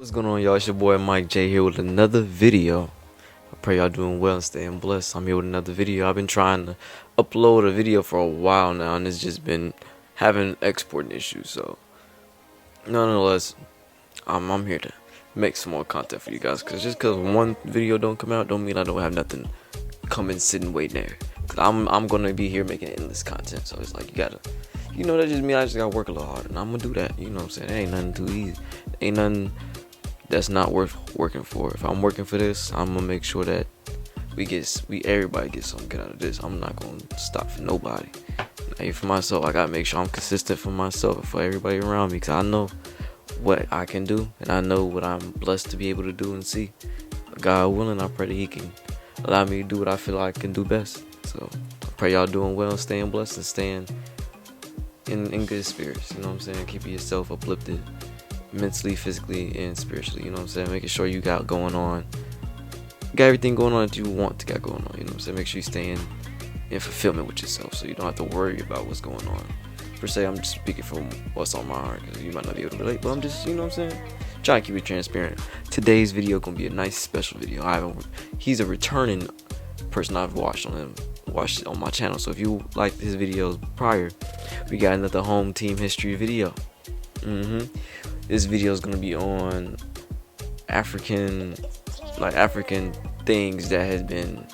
What's going on, y'all? It's your boy Mike J here with another video. I pray y'all doing well and staying blessed. I'm here with another video. I've been trying to upload a video for a while now, and it's just been having exporting issues. So, nonetheless, I'm here to make some more content for you guys. Cause just cause one video don't come out, don't mean I don't have nothing coming, sitting, waiting there. Cause I'm gonna be here making endless content. So it's like you gotta, that just means I just gotta work a little harder, and I'm gonna do that. You know what I'm saying? It ain't nothing too easy. Ain't nothing that's not worth working for. If I'm working for this, I'm gonna make sure that everybody gets something good out of this. I'm not gonna stop for nobody. Now, for myself, I gotta make sure I'm consistent for myself and for everybody around me, because I know what I can do and I know what I'm blessed to be able to do and see. God willing, I pray that He can allow me to do what I feel like I can do best. So I pray y'all doing well, staying blessed, and staying in good spirits. You know what I'm saying? Keeping yourself uplifted mentally, physically, and spiritually. You know what I'm saying? Making sure you got everything going on that you want to get going on. You know what I'm saying? Make sure you stay in fulfillment with yourself, so you don't have to worry about what's going on. Per se, I'm just speaking from what's on my heart, because you might not be able to relate, but I'm just, you know what I'm saying, trying to keep it transparent. Today's video gonna be a nice special video. He's a returning person I've watched on my channel. So if you liked his videos prior, we got another home team history video. This video is gonna be on African things that has been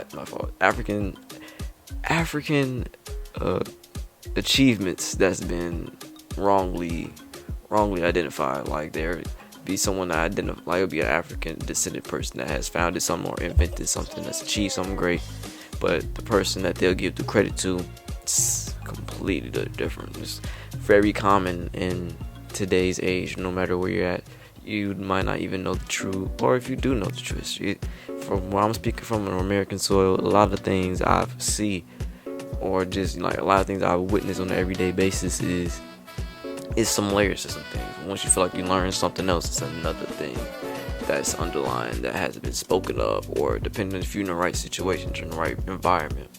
African achievements that's been wrongly identified. Like there be someone that it'll be an African descended person that has founded something or invented something that's achieved something great, but the person that they'll give the credit to, it's completely different. It's very common in today's age. No matter where you're at, you might not even know the truth, or if you do know the truth, from where I'm speaking from, on American soil, a lot of things I've seen, or just like a lot of things I witness on an everyday basis is some layers to some things. Once you feel like you learn something else, it's another thing that's underlying that hasn't been spoken of, or depending if you're in the right situations, in the right environment,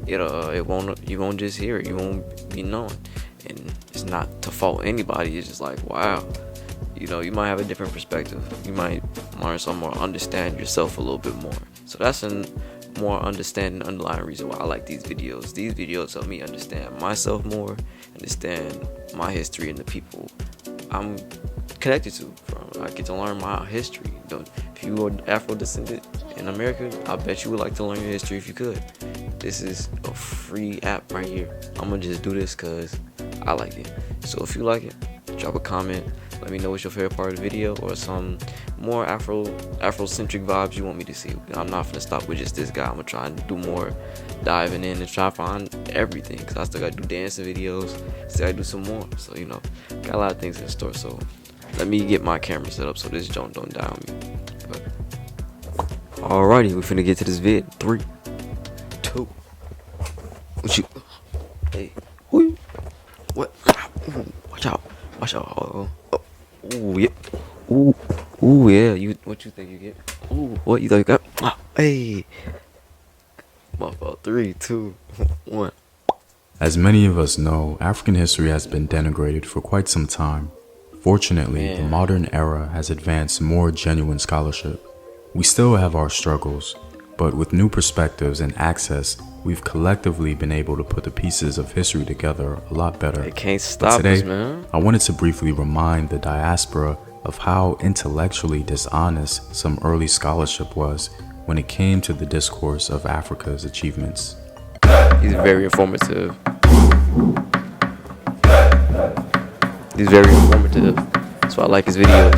you won't just hear it, you won't be knowing. And it's not to fault anybody, it's just like, wow, you might have a different perspective, you might learn something or understand yourself a little bit more. So that's a more understanding underlying reason why I like these videos. These videos help me understand myself more, understand my history and the people I'm connected to. I get to learn my history. If you are Afro-descendant in America, I bet you would like to learn your history if you could. This is a free app right here. I'm gonna just do this because I like it. So if you like it, drop a comment. Let me know what's your favorite part of the video, or some more Afrocentric vibes you want me to see. I'm not gonna stop with just this guy. I'm gonna try and do more diving in and try to find everything, because I still gotta do dancing videos, still gotta do some more. So got a lot of things in store. So let me get my camera set up so this joint don't die on me. Alrighty, we finna get to this vid. 3, 2. What you? Hey, who you? What? Ooh, watch out! Oh, yeah. Ooh, yeah. What you think you get? Ooh, what you think you got? Hey, my fault. 3, 2, 1. As many of us know, African history has been denigrated for quite some time. Fortunately, the modern era has advanced more genuine scholarship. We still have our struggles, but with new perspectives and access, we've collectively been able to put the pieces of history together a lot better. It can't stop today, us, man. I wanted to briefly remind the diaspora of how intellectually dishonest some early scholarship was when it came to the discourse of Africa's achievements. He's very informative. That's why I like his videos.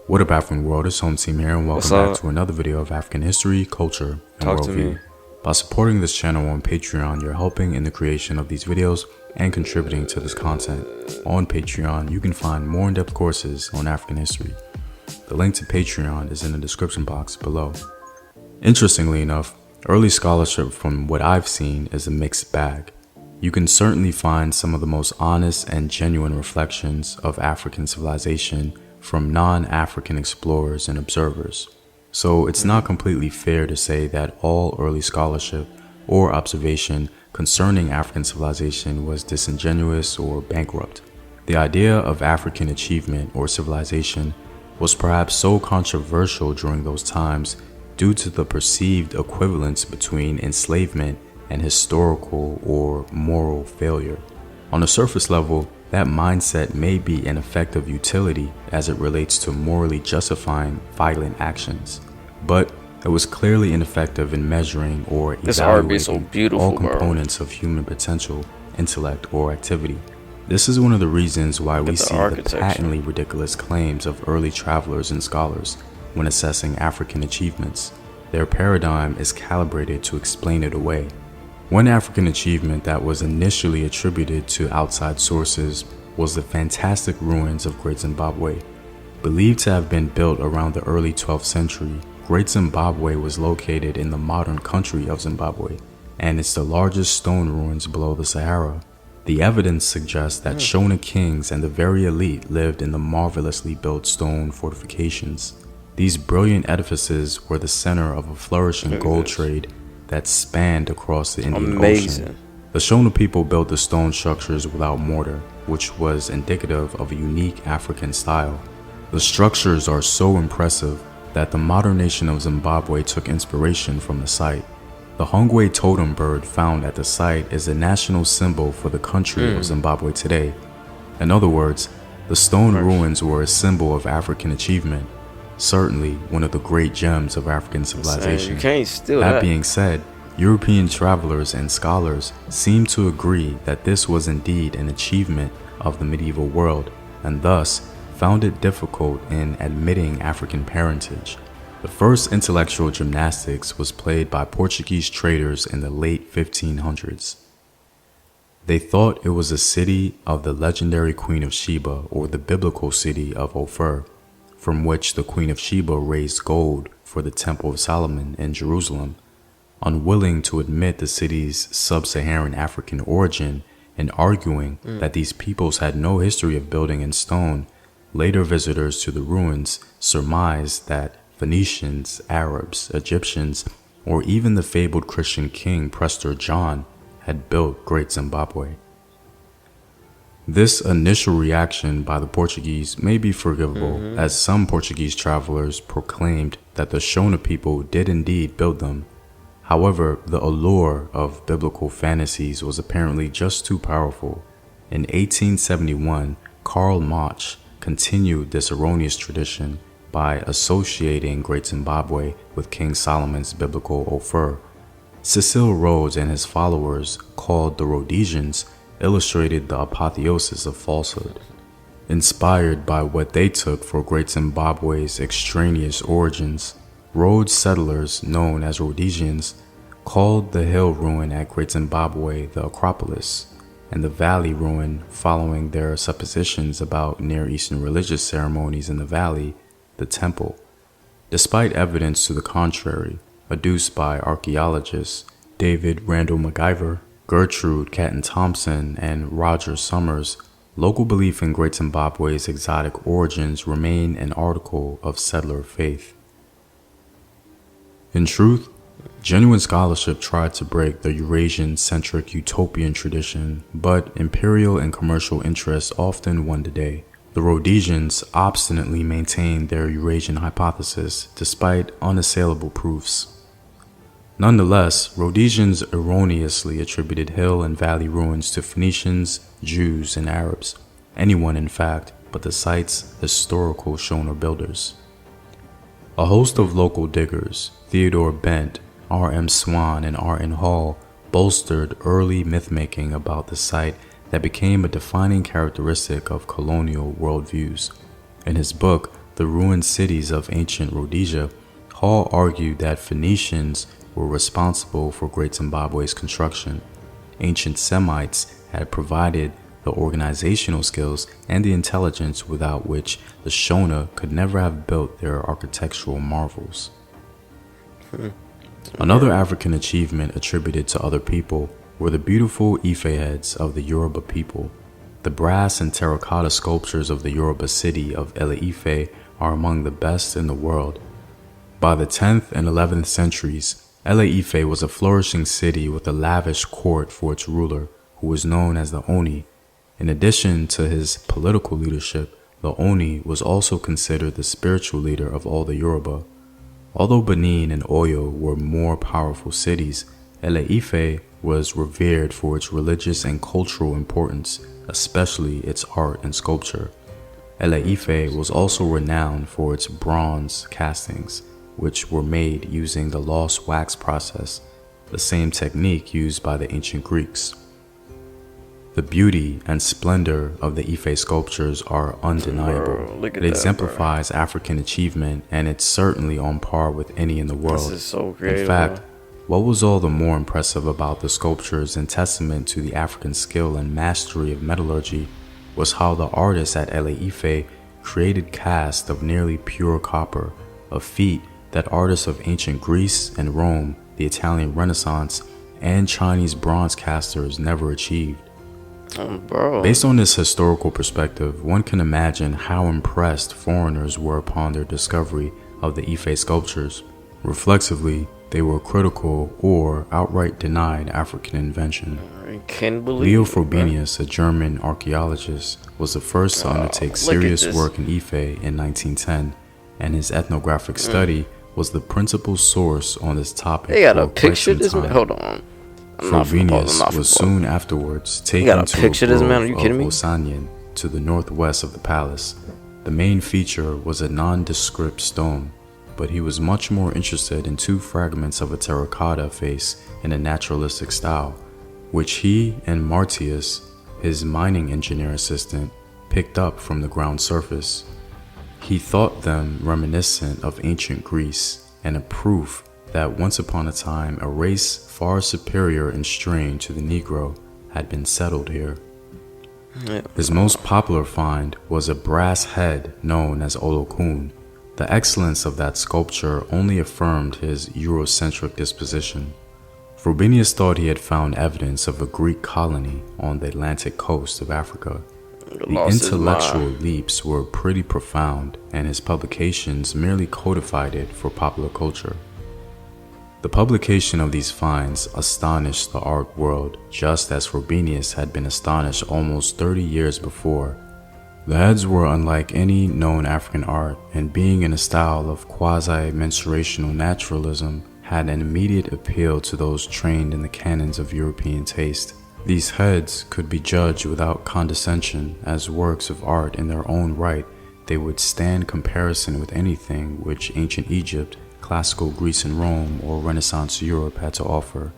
What up, African world? It's Home Team here, and welcome back to another video of African history, culture, and worldview. By supporting this channel on Patreon, you're helping in the creation of these videos and contributing to this content. On Patreon, you can find more in-depth courses on African history. The link to Patreon is in the description box below. Interestingly enough, early scholarship from what I've seen is a mixed bag. You can certainly find some of the most honest and genuine reflections of African civilization from non-African explorers and observers. So it's not completely fair to say that all early scholarship or observation concerning African civilization was disingenuous or bankrupt. The idea of African achievement or civilization was perhaps so controversial during those times due to the perceived equivalence between enslavement and historical or moral failure. On a surface level, that mindset may be an effective utility as it relates to morally justifying violent actions, but it was clearly ineffective in measuring or evaluating all components of human potential, intellect, or activity. This is one of the reasons why we see the patently ridiculous claims of early travelers and scholars when assessing African achievements. Their paradigm is calibrated to explain it away. One African achievement that was initially attributed to outside sources was the fantastic ruins of Great Zimbabwe. Believed to have been built around the early 12th century, Great Zimbabwe was located in the modern country of Zimbabwe, and it's the largest stone ruins below the Sahara. The evidence suggests that Shona kings and the very elite lived in the marvelously built stone fortifications. These brilliant edifices were the center of a flourishing gold trade that spanned across the Indian Ocean. The Shona people built the stone structures without mortar, which was indicative of a unique African style. The structures are so impressive that the modern nation of Zimbabwe took inspiration from the site. The Hongwe totem bird found at the site is a national symbol for the country of Zimbabwe today. In other words, the stone ruins were a symbol of African achievement, certainly one of the great gems of African civilization. You can't steal that being said, European travelers and scholars seem to agree that this was indeed an achievement of the medieval world, and thus found it difficult in admitting African parentage. The first intellectual gymnastics was played by Portuguese traders in the late 1500s. They thought it was a city of the legendary Queen of Sheba, or the biblical city of Ophir, from which the Queen of Sheba raised gold for the Temple of Solomon in Jerusalem. Unwilling to admit the city's sub-Saharan African origin and arguing that these peoples had no history of building in stone, later visitors to the ruins surmised that Phoenicians, Arabs, Egyptians, or even the fabled Christian king Prester John had built Great Zimbabwe. This initial reaction by the Portuguese may be forgivable, as some Portuguese travelers proclaimed that the Shona people did indeed build them. However, the allure of biblical fantasies was apparently just too powerful. In 1871, Karl Mach continued this erroneous tradition by associating Great Zimbabwe with King Solomon's biblical Ophir. Cecil Rhodes and his followers, called the Rhodesians, illustrated the apotheosis of falsehood. Inspired by what they took for Great Zimbabwe's extraneous origins, Rhodes settlers, known as Rhodesians, called the hill ruin at Great Zimbabwe the Acropolis, and the valley ruin, following their suppositions about Near Eastern religious ceremonies in the valley, the temple. Despite evidence to the contrary, adduced by archaeologists David Randall MacIver, Gertrude Catton Thompson, and Roger Summers, local belief in Great Zimbabwe's exotic origins remain an article of settler faith. In truth, genuine scholarship tried to break the Eurasian-centric utopian tradition, but imperial and commercial interests often won the day. The Rhodesians obstinately maintained their Eurasian hypothesis despite unassailable proofs. Nonetheless, Rhodesians erroneously attributed hill and valley ruins to Phoenicians, Jews, and Arabs, anyone in fact but the site's historical Shona builders. A host of local diggers, Theodore Bent, R.M. Swan, and R.N. Hall, bolstered early myth-making about the site that became a defining characteristic of colonial worldviews. In his book, The Ruined Cities of Ancient Rhodesia, Hall argued that Phoenicians were responsible for Great Zimbabwe's construction. Ancient Semites had provided the organizational skills and the intelligence without which the Shona could never have built their architectural marvels. Another African achievement attributed to other people were the beautiful Ife heads of the Yoruba people. The brass and terracotta sculptures of the Yoruba city of Ile-Ife are among the best in the world. By the 10th and 11th centuries, Ife was a flourishing city with a lavish court for its ruler, who was known as the Oni. In addition to his political leadership, the Oni was also considered the spiritual leader of all the Yoruba. Although Benin and Oyo were more powerful cities, Ife was revered for its religious and cultural importance, especially its art and sculpture. Ife was also renowned for its bronze castings, which were made using the lost wax process, the same technique used by the ancient Greeks. The beauty and splendor of the Ife sculptures are undeniable. It exemplifies African achievement, and it's certainly on par with any in the world. This is so creative. In fact, what was all the more impressive about the sculptures and testament to the African skill and mastery of metallurgy was how the artists at Ife created casts of nearly pure copper, a feat that artists of ancient Greece and Rome, the Italian Renaissance, and Chinese bronze casters never achieved. Based on this historical perspective, one can imagine how impressed foreigners were upon their discovery of the Ife sculptures. Reflexively, they were critical or outright denied African invention. Leo Frobenius, a German archaeologist, was the first to undertake serious work in Ife in 1910, and his ethnographic study was the principal source on this topic. They got a picture of this man. Hold on. Frobenius was soon afterwards taken to a grove of Osanyan to the northwest of the palace. The main feature was a nondescript stone, but he was much more interested in two fragments of a terracotta face in a naturalistic style, which he and Martius, his mining engineer assistant, picked up from the ground surface. He thought them reminiscent of ancient Greece and a proof that once upon a time a race far superior in strain to the Negro had been settled here. His most popular find was a brass head known as Olokun. The excellence of that sculpture only affirmed his Eurocentric disposition. Frobenius thought he had found evidence of a Greek colony on the Atlantic coast of Africa. The intellectual leaps were pretty profound, and his publications merely codified it for popular culture. The publication of these finds astonished the art world, just as Frobenius had been astonished almost 30 years before. The heads were unlike any known African art, and being in a style of quasi-mensurational naturalism, had an immediate appeal to those trained in the canons of European taste. These heads could be judged without condescension as works of art in their own right. They would stand comparison with anything which ancient Egypt, classical Greece and Rome, or Renaissance Europe had to offer.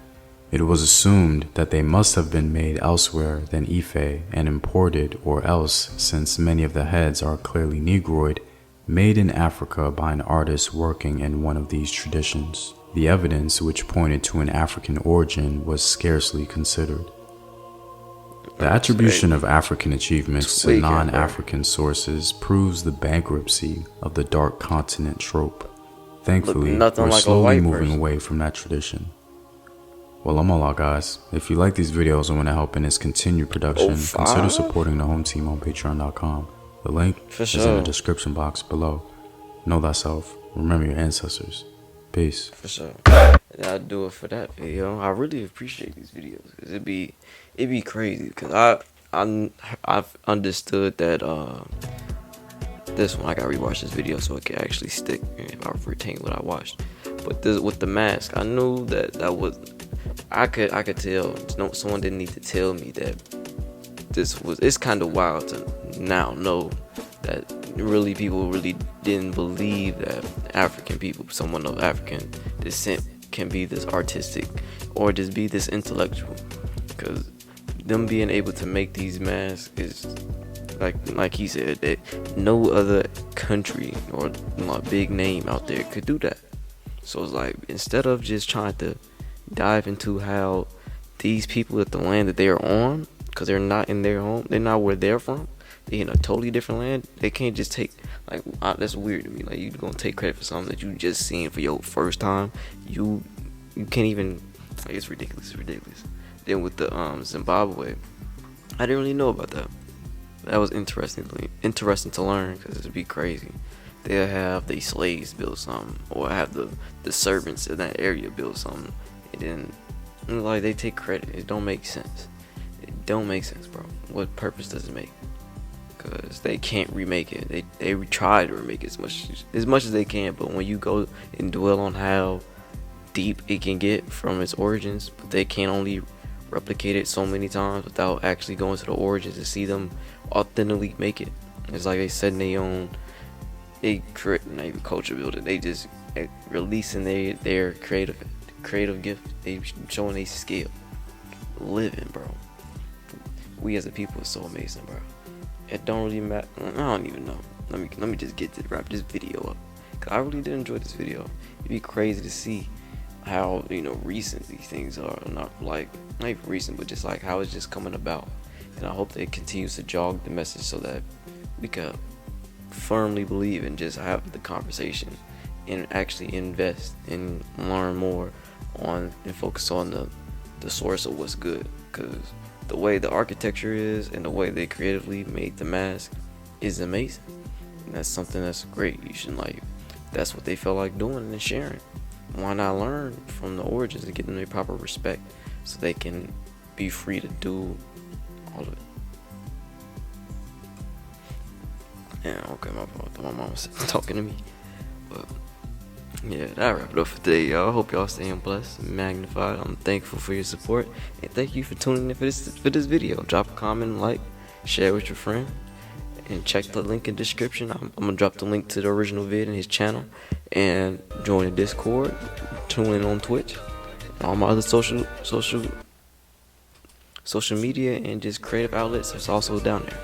It was assumed that they must have been made elsewhere than Ife and imported, or else, since many of the heads are clearly Negroid, made in Africa by an artist working in one of these traditions. The evidence which pointed to an African origin was scarcely considered. The attribution of African achievements to non-African sources proves the bankruptcy of the dark continent trope. Thankfully, we're slowly moving away from that tradition. Well, I'm all out, guys. If you like these videos and want to help in its continued production, consider supporting the home team on patreon.com. The link is in the description box below. Know thyself. Remember your ancestors. Peace. For sure. I'll do it for that video. I really appreciate these videos, because it'd be crazy, because I've understood that this one I gotta rewatch this video so it can actually stick if I retain what I watched. But this with the mask, I knew that was I could tell. No, someone didn't need to tell me that this was. It's kind of wild to now know that really people really didn't believe that African people, someone of African descent, can be this artistic or just be this intellectual. Because them being able to make these masks is like he said, that no other country or big name out there could do that. So it's like, instead of just trying to dive into how these people at the land that they're on, because they're not in their home, they're not where they're from, they're in a totally different land, they can't just take, like, that's weird to me. Like, you gonna take credit for something that you just seen for your first time. You can't even, like, it's ridiculous. Then with the Zimbabwe, I didn't really know about that. That was interesting to learn, because it'd be crazy. they'll have the slaves build something, or have the servants in that area build something, and then like they take credit. It don't make sense. It don't make sense, bro. What purpose does it make? Because they can't remake it. They try to remake it as much as they can, but when you go and dwell on how deep it can get from its origins, but they can only replicate it so many times without actually going to the origins to see them authentically make it. It's like they said in their own, they create not even culture building. They just releasing their creative gift. They showing their skill, living, bro. We as a people are so amazing, bro. It don't really matter. I don't even know. Let me just get to wrap this video up, cause I really did enjoy this video. It'd be crazy to see how recent these things are. Not even recent, but just like how it's just coming about. And I hope that it continues to jog the message so that we can firmly believe and just have the conversation and actually invest and learn more on and focus on the source of what's good. Because the way the architecture is and the way they creatively made the mask is amazing. And that's something that's great. You should that's what they felt like doing and sharing. Why not learn from the origins and give them their proper respect so they can be free to do all of it. Yeah, okay, my fault. My mom was talking to me. But yeah, that wrap it up for today, y'all. Hope y'all staying blessed and magnified. I'm thankful for your support, and thank you for tuning in for this video. Drop a comment, like, share with your friend, and check the link in the description. I'm gonna drop the link to the original vid in his channel, and join the Discord, tune in on Twitch, and all my other social media and just creative outlets is also down there.